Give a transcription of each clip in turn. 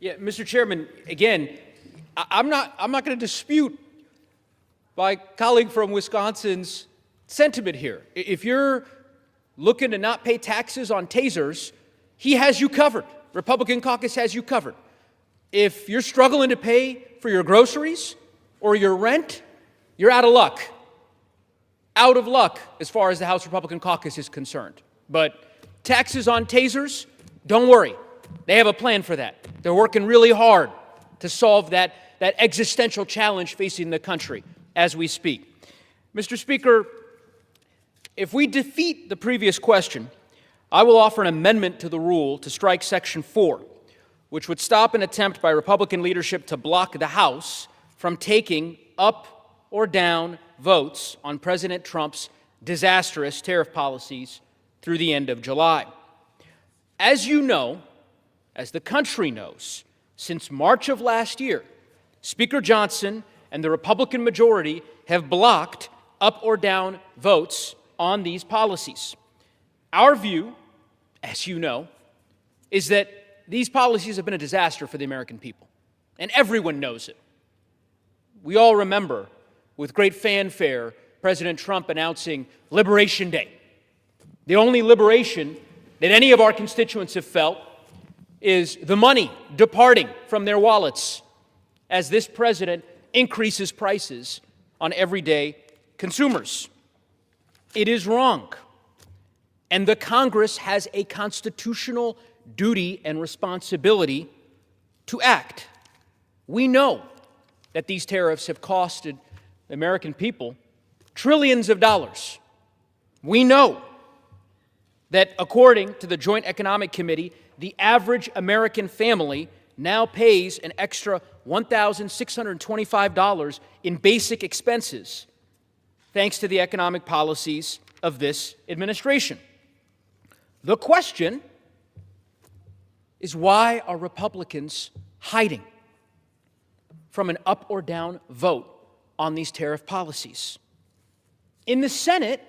Yeah, Mr. Chairman, again, I'm not going to dispute my colleague from Wisconsin's sentiment here. If you're looking to not pay taxes on tasers, he has you covered. Republican caucus has you covered. If you're struggling to pay for your groceries or your rent, you're out of luck. Out of luck as far as the House Republican caucus is concerned. But taxes on tasers, don't worry. They have a plan for that. They're working really hard to solve that existential challenge facing the country as we speak. Mr. Speaker, if we defeat the previous question, I will offer an amendment to the rule to strike Section 4, which would stop an attempt by Republican leadership to block the House from taking up or down votes on President Trump's disastrous tariff policies through the end of July. As you know, as the country knows, since March of last year, Speaker Johnson and the Republican majority have blocked up or down votes on these policies. Our view, as you know, is that these policies have been a disaster for the American people, and everyone knows it. We all remember, with great fanfare, President Trump announcing Liberation Day. The only liberation that any of our constituents have felt is the money departing from their wallets as this president increases prices on everyday consumers. It is wrong, and the Congress has a constitutional duty and responsibility to act. We know that these tariffs have costed the American people trillions of dollars. We know that according to the Joint Economic Committee, the average American family now pays an extra $1,625 in basic expenses, thanks to the economic policies of this administration. The question is, why are Republicans hiding from an up or down vote on these tariff policies? In the Senate,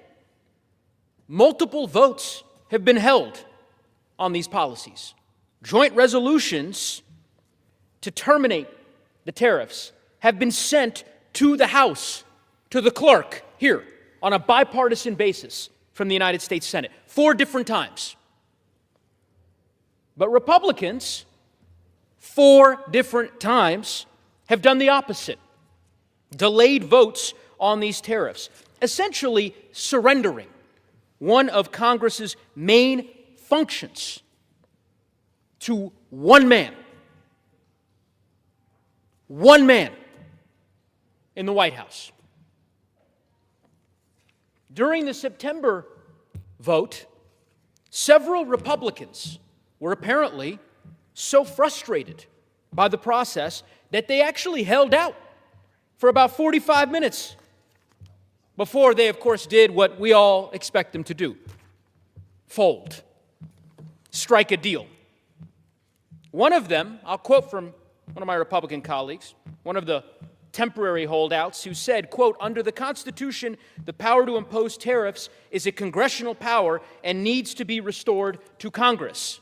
multiple votes have been held on these policies. Joint resolutions to terminate the tariffs have been sent to the House, to the clerk here, on a bipartisan basis from the United States Senate, 4 different times. But Republicans, 4 different times, have done the opposite, delayed votes on these tariffs, essentially surrendering one of Congress's main functions to one man in the White House. During the September vote, several Republicans were apparently so frustrated by the process that they actually held out for about 45 minutes before they, of course, did what we all expect them to do: fold, strike a deal. One of them, I'll quote from one of my Republican colleagues, one of the temporary holdouts, who said, quote, "Under the Constitution, the power to impose tariffs is a congressional power and needs to be restored to Congress."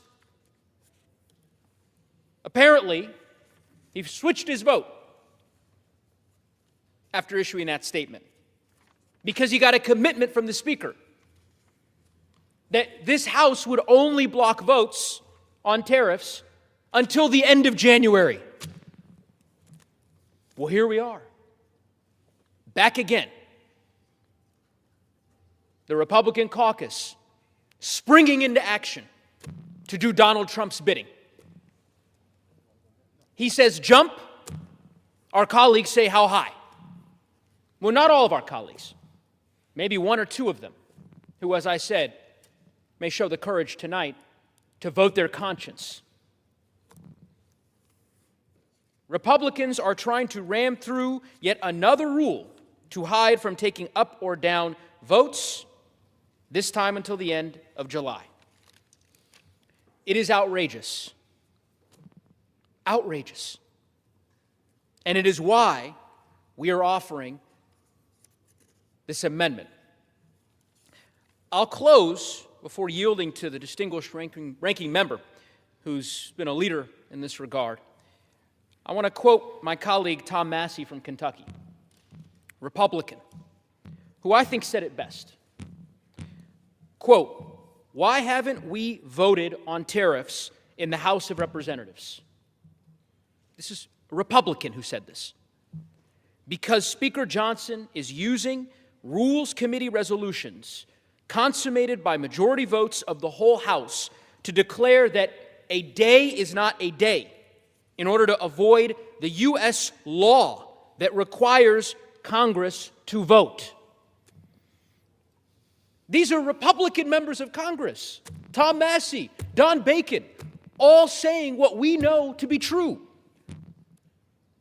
Apparently, he switched his vote after issuing that statement, because he got a commitment from the Speaker that this House would only block votes on tariffs until the end of January. Well, here we are, back again. The Republican caucus springing into action to do Donald Trump's bidding. He says jump, our colleagues say how high. Well, not all of our colleagues, maybe 1 or 2 of them, who, as I said, may show the courage tonight to vote their conscience. Republicans are trying to ram through yet another rule to hide from taking up or down votes, this time until the end of July. It is outrageous. Outrageous. And it is why we are offering this amendment. I'll close before yielding to the distinguished ranking member who's been a leader in this regard I want to quote my colleague Tom Massey from Kentucky, Republican, who I think said it best. Quote, "Why haven't we voted on tariffs in the House of Representatives?" This is a Republican who said this. "Because Speaker Johnson is using Rules Committee resolutions consummated by majority votes of the whole House to declare that a day is not a day in order to avoid the U.S. law that requires Congress to vote." These are Republican members of Congress, Tom Massey, Don Bacon, all saying what we know to be true,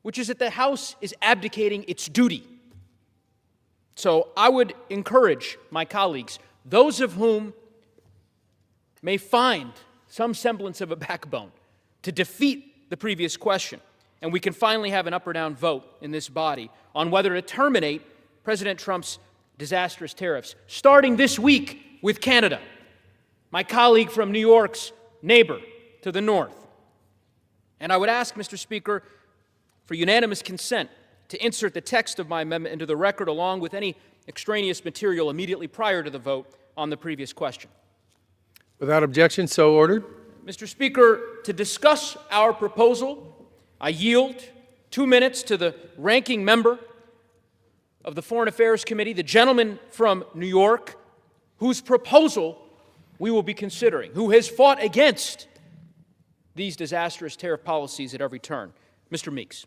which is that the House is abdicating its duty. So I would encourage my colleagues, those of whom may find some semblance of a backbone, to defeat the previous question, and we can finally have an up or down vote in this body on whether to terminate President Trump's disastrous tariffs, starting this week with Canada, my colleague from New York's neighbor to the north. And I would ask, Mr. Speaker, for unanimous consent to insert the text of my amendment into the record along with any extraneous material immediately prior to the vote on the previous question. Without objection, so ordered. Mr. Speaker, to discuss our proposal, I yield 2 minutes to the ranking member of the Foreign Affairs Committee, the gentleman from New York, whose proposal we will be considering, who has fought against these disastrous tariff policies at every turn, Mr. Meeks.